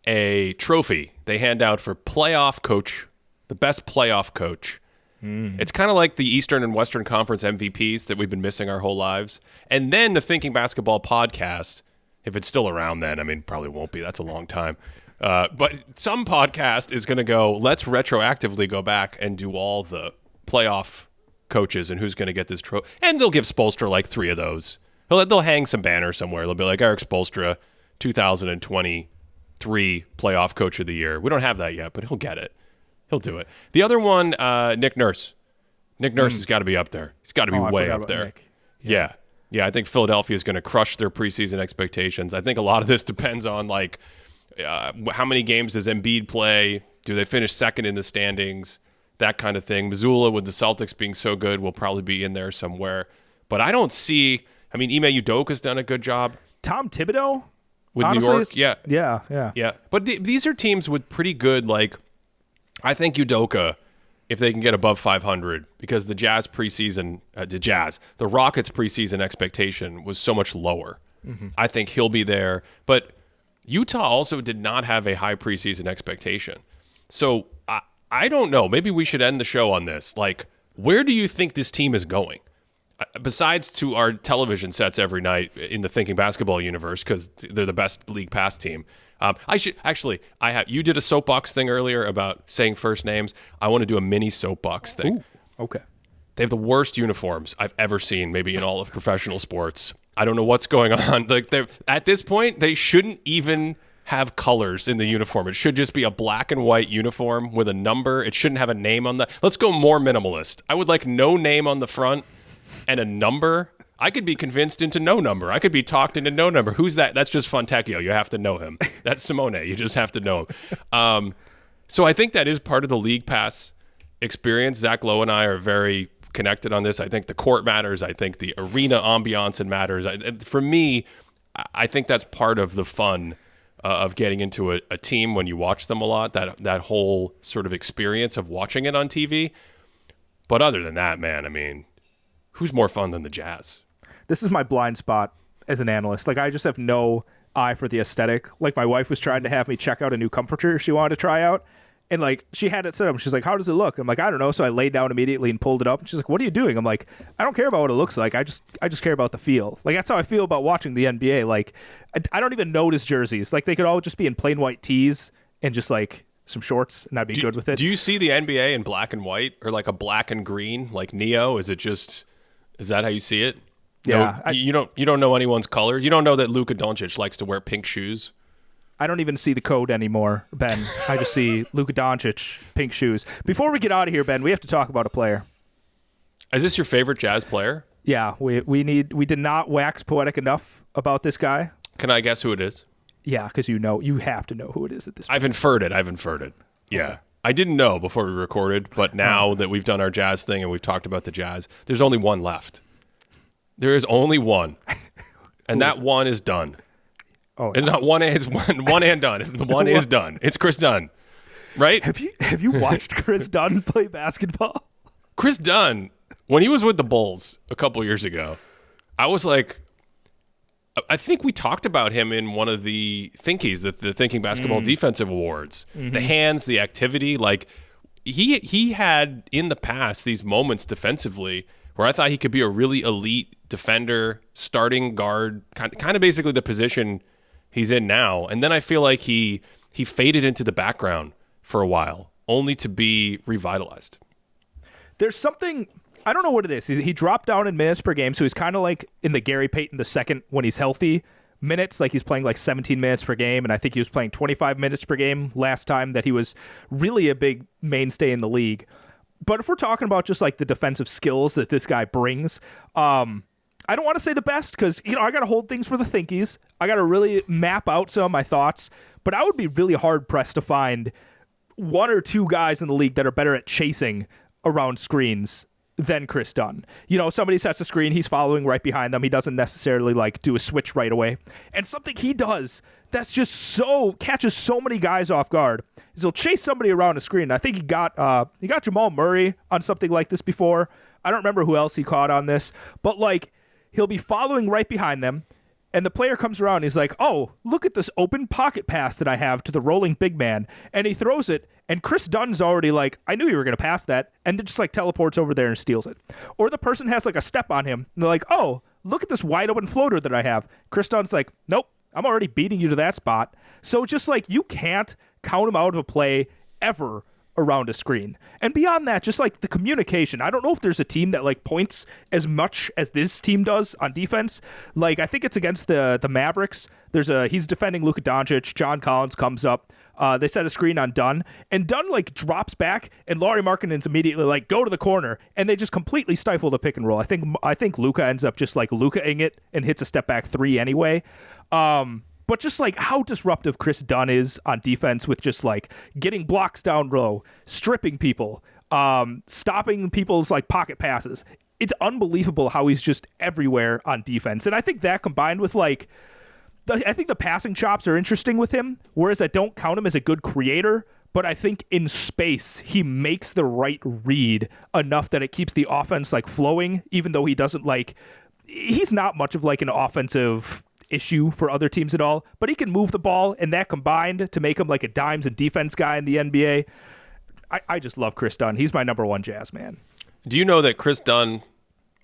a trophy they hand out for playoff coach, the best playoff coach. It's kind of like the Eastern and Western Conference MVPs that we've been missing our whole lives. And then the Thinking Basketball podcast, if it's still around then, I mean, probably won't be. That's a long time. But some podcast is going to go, let's retroactively go back and do all the playoff coaches and who's going to get this trophy. And they'll give Spoelstra like 3 of those. They'll hang some banner somewhere. They'll be like, Eric Spoelstra, 2023 playoff coach of the year. We don't have that yet, but he'll get it. He'll do it. The other one, Nick Nurse. Nick Nurse has got to be up there. He's got to be way up there. Yeah. I think Philadelphia is going to crush their preseason expectations. I think a lot of this depends on like how many games does Embiid play? Do they finish second in the standings? That kind of thing. Missoula, with the Celtics being so good, will probably be in there somewhere. But I don't see. I mean, Ime Udoka's done a good job. Tom Thibodeau with Honestly, New York, yeah. But these are teams with pretty good like. I think Udoka, if they can get above 500, because the Rockets preseason expectation was so much lower. Mm-hmm. I think he'll be there. But Utah also did not have a high preseason expectation. So I don't know. Maybe we should end the show on this. Like, where do you think this team is going? Besides to our television sets every night in the Thinking Basketball universe, because they're the best League Pass team. You did a soapbox thing earlier about saying first names. I want to do a mini soapbox thing. Ooh, okay. They have the worst uniforms I've ever seen, maybe in all of professional sports. I don't know what's going on. Like, at this point, they shouldn't even have colors in the uniform. It should just be a black and white uniform with a number. It shouldn't have a name on the. Let's go more minimalist. I would like no name on the front and a number. I could be convinced into no number. I could be talked into no number. Who's that? That's just Fontecchio. You have to know him. That's Simone. You just have to know him. So I think that is part of the League Pass experience. Zach Lowe and I are very connected on this. I think the court matters. I think the arena ambiance matters. For me, I think that's part of the fun of getting into a team when you watch them a lot, that whole sort of experience of watching it on TV. But other than that, man, I mean, who's more fun than the Jazz? This is my blind spot as an analyst. Like, I just have no eye for the aesthetic. Like, my wife was trying to have me check out a new comforter she wanted to try out. And, like, she had it set up. She's like, how does it look? I'm like, I don't know. So I laid down immediately and pulled it up. And she's like, what are you doing? I'm like, I don't care about what it looks like. I just care about the feel. Like, that's how I feel about watching the NBA. Like, I don't even notice jerseys. Like, they could all just be in plain white tees and just, like, some shorts, and I'd be good with it. Do you see the NBA in black and white or, like, a black and green, like Neo? Is that how you see it? Yeah, no, you don't know anyone's color. You don't know that Luka Doncic likes to wear pink shoes. I don't even see the code anymore, Ben. I just see Luka Doncic, pink shoes. Before we get out of here, Ben, we have to talk about a player. Is this your favorite Jazz player? Yeah, we did not wax poetic enough about this guy. Can I guess who it is? Yeah, because you have to know who it is at this point. I've inferred it. Yeah. Okay. I didn't know before we recorded, but now that we've done our Jazz thing and we've talked about the Jazz, there's only one left. There is only one, and that one is Dunn. Oh, it's not one. It's one and done. The one is Dunn. It's Chris Dunn, right? Have you watched Chris Dunn play basketball? Chris Dunn, when he was with the Bulls a couple years ago, I was like, I think we talked about him in one of the Thinkies, the Thinking Basketball Defensive Awards. Mm-hmm. The hands, the activity, like he had in the past these moments defensively where I thought he could be a really elite defender, starting guard, kind of basically the position he's in now. And then I feel like he faded into the background for a while, only to be revitalized. There's something, I don't know what it is. He dropped down in minutes per game, so he's kind of like in the Gary Payton II when he's healthy, minutes, like he's playing like 17 minutes per game, and I think he was playing 25 minutes per game last time that he was really a big mainstay in the league. But if we're talking about just like the defensive skills that this guy brings, I don't want to say the best because, I got to hold things for the thinkies. I got to really map out some of my thoughts, but I would be really hard-pressed to find one or two guys in the league that are better at chasing around screens than Chris Dunn. Somebody sets a screen, he's following right behind them. He doesn't necessarily like do a switch right away. And something he does that's just catches so many guys off guard is he'll chase somebody around a screen. I think he got Jamal Murray on something like this before. I don't remember who else he caught on this, but like he'll be following right behind them. And the player comes around and he's like, oh, look at this open pocket pass that I have to the rolling big man. And he throws it, and Chris Dunn's already like, I knew you were going to pass that, and then just like teleports over there and steals it. Or the person has like a step on him, and they're like, oh, look at this wide open floater that I have. Chris Dunn's like, nope, I'm already beating you to that spot. So just like you can't count him out of a play ever around a screen. And beyond that, just like the communication, I don't know if there's a team that like points as much as this team does on defense. Like I think it's against the Mavericks. He's defending Luka Doncic. John Collins comes up. They set a screen on Dunn, and Dunn like drops back, and Lauri Markkanen's immediately like go to the corner, and they just completely stifle the pick and roll. I think Luka ends up just like Luka-ing it and hits a step back three anyway. But just like how disruptive Chris Dunn is on defense with just like getting blocks down low, stripping people, stopping people's like pocket passes. It's unbelievable how he's just everywhere on defense. And I think that combined with like, I think the passing chops are interesting with him, whereas I don't count him as a good creator. But I think in space, he makes the right read enough that it keeps the offense like flowing, even though he's not much of like an offensive issue for other teams at all, but he can move the ball, and that combined to make him like a dimes and defense guy in the NBA. I just love Chris Dunn. He's my number one Jazz man. Do you know that Chris Dunn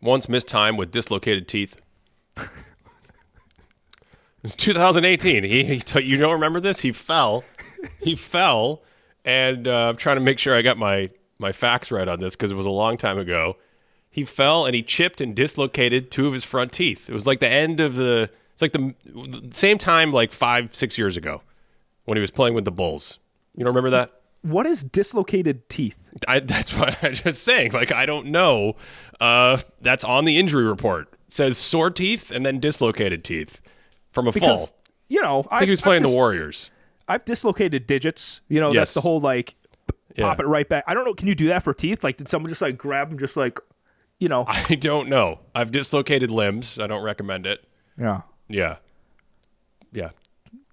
once missed time with dislocated teeth? It was 2018. You don't remember this? He fell, and I'm trying to make sure I got my facts right on this because it was a long time ago. He fell and he chipped and dislocated two of his front teeth. It was like the end of the. It's like the same time, like 5-6 years ago, when he was playing with the Bulls. You don't remember that? What is dislocated teeth? That's what I'm just saying. Like, I don't know. That's on the injury report. It says sore teeth and then dislocated teeth from a fall. I think he was playing the Warriors. I've dislocated digits. Yes. That's the whole like pop it right back. I don't know. Can you do that for teeth? Like, did someone just like grab them, just like, I don't know. I've dislocated limbs. I don't recommend it. Yeah.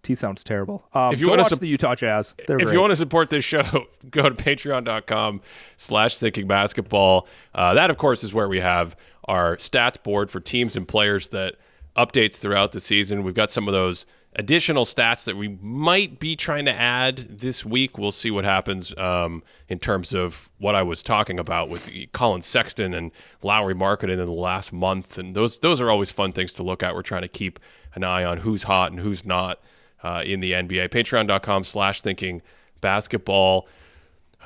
Teeth sounds terrible. If you want to watch the Utah Jazz, if you want to support this show, go to patreon.com/thinkingbasketball. That, of course, is where we have our stats board for teams and players that updates throughout the season. We've got some of those additional stats that we might be trying to add this week. We'll see what happens in terms of what I was talking about with Colin Sexton and Lauri Markkanen in the last month. And those are always fun things to look at. We're trying to keep an eye on who's hot and who's not in the NBA. Patreon.com/thinkingbasketball.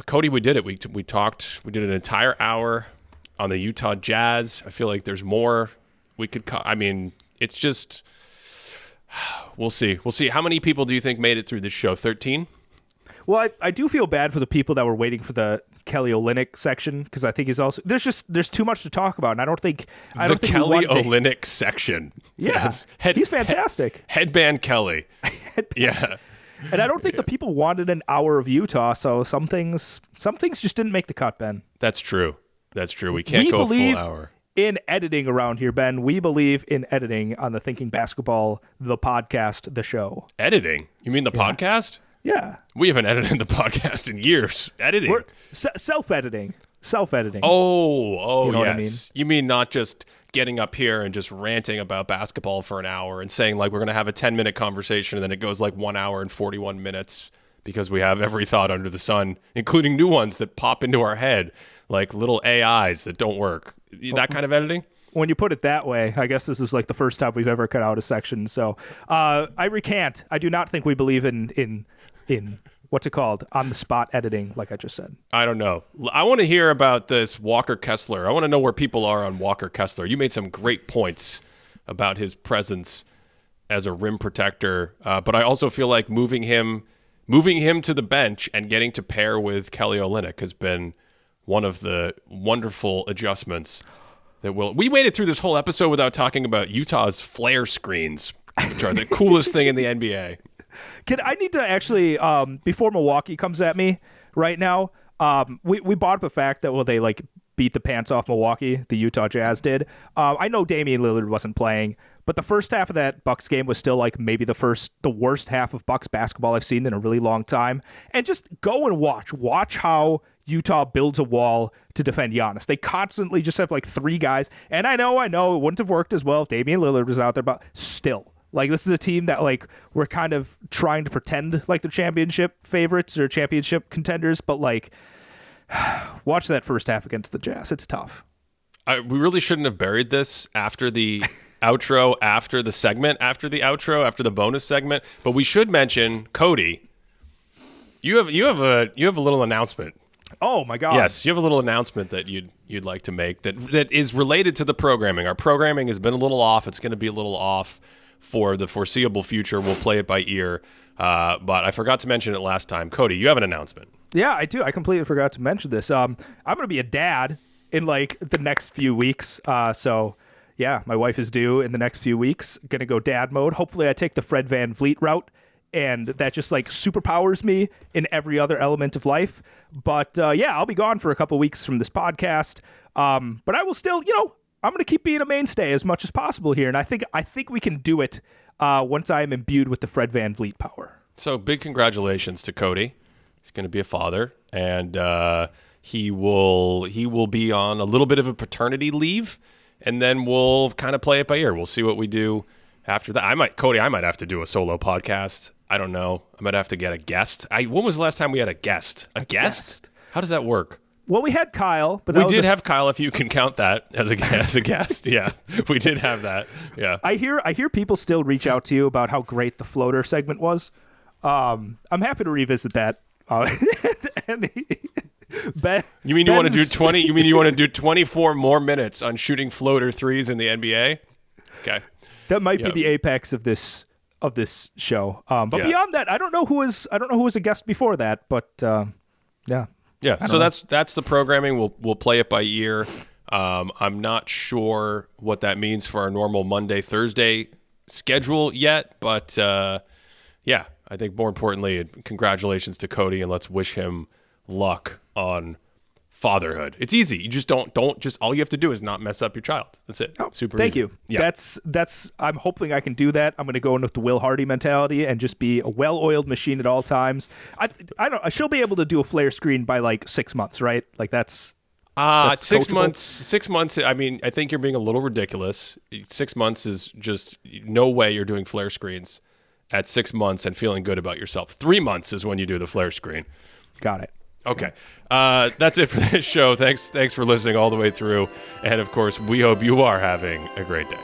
Cody, we did it. We did an entire hour on the Utah Jazz. I feel like there's more we could it's just... We'll see. How many people do you think made it through this show? 13? Well, I do feel bad for the people that were waiting for the Kelly Olynyk section because I think there's too much to talk about, and I don't think Kelly Olynyk section. Yeah, yes. He's fantastic. Headband Kelly. Yeah. And I don't think the people wanted an hour of Utah, so some things just didn't make the cut, Ben. That's true. We can't go a full hour. In editing around here, Ben, we believe in editing on the Thinking Basketball, the podcast, the show. Editing? You mean the podcast? Yeah. We haven't edited the podcast in years. Editing. We're self-editing. Oh, you know yes. what I mean? You mean not just getting up here and just ranting about basketball for an hour and saying like we're going to have a 10-minute conversation and then it goes like 1 hour and 41 minutes because we have every thought under the sun, including new ones that pop into our head, like little AIs that don't work. That kind of editing? When you put it that way, I guess this is like the first time we've ever cut out a section. So I recant. I do not think we believe in what's it called? On the spot editing, like I just said. I don't know. I want to hear about this Walker Kessler. I want to know where people are on Walker Kessler. You made some great points about his presence as a rim protector, but I also feel like moving him to the bench and getting to pair with Kelly Olynyk has been one of the wonderful adjustments that will. We made it through this whole episode without talking about Utah's flare screens, which are the coolest thing in the NBA. I need to actually, before Milwaukee comes at me right now, we brought up the fact that, they beat the pants off Milwaukee, the Utah Jazz did. I know Damian Lillard wasn't playing, but the first half of that Bucks game was still maybe the worst half of Bucks basketball I've seen in a really long time. And just go and watch how Utah builds a wall to defend Giannis. They constantly just have 3 guys. And I know it wouldn't have worked as well if Damian Lillard was out there, but still. This is a team that we're kind of trying to pretend like the championship favorites or championship contenders, but watch that first half against the Jazz. It's tough. We really shouldn't have buried this after the outro, after the segment, after the outro, after the bonus segment. But we should mention, Cody, you have a little announcement. Oh my God! Yes, you have a little announcement that you'd like to make that is related to the programming. Our programming has been a little off. It's going to be a little off for the foreseeable future. We'll play it by ear. But I forgot to mention it last time. Cody, you have an announcement. Yeah, I do. I completely forgot to mention this. I'm going to be a dad in the next few weeks. So yeah, my wife is due in the next few weeks. Going to go dad mode. Hopefully I take the Fred VanVleet route, and that just superpowers me in every other element of life. But yeah, I'll be gone for a couple weeks from this podcast. But I will still, I'm going to keep being a mainstay as much as possible here. And I think we can do it once I am imbued with the Fred VanVleet power. So big congratulations to Cody. He's going to be a father, and he will be on a little bit of a paternity leave, and then we'll kind of play it by ear. We'll see what we do after that. I might have to do a solo podcast. I don't know. I might have to get a guest. When was the last time we had a guest? A guest? How does that work? Well, we had Kyle, but we did have Kyle, if you can count that as a guest. Yeah, we did have that. Yeah. I hear people still reach out to you about how great the floater segment was. I'm happy to revisit that. You mean you want to do 20? You mean you want to do 24 more minutes on shooting floater threes in the NBA? Okay, that might be the apex of this show. But beyond that, I don't know who was a guest before that. But yeah. So that's the programming. We'll play it by ear. I'm not sure what that means for our normal Monday Thursday schedule yet, but yeah. I think more importantly, congratulations to Cody, and let's wish him luck on fatherhood. It's easy. You just don't all you have to do is not mess up your child. That's it. Oh, super thank easy. you. Yeah. That's I'm hoping I can do that. I'm going to go in with the Will Hardy mentality and just be a well-oiled machine at all times. I she'll be able to do a flare screen by 6 months, right? That's 6 months. 6 months. I mean, I think you're being a little ridiculous. 6 months is just no way you're doing flare screens at 6 months and feeling good about yourself. 3 months is when you do the flare screen. Got it. Okay. That's it for this show. Thanks for listening all the way through. And of course, we hope you are having a great day.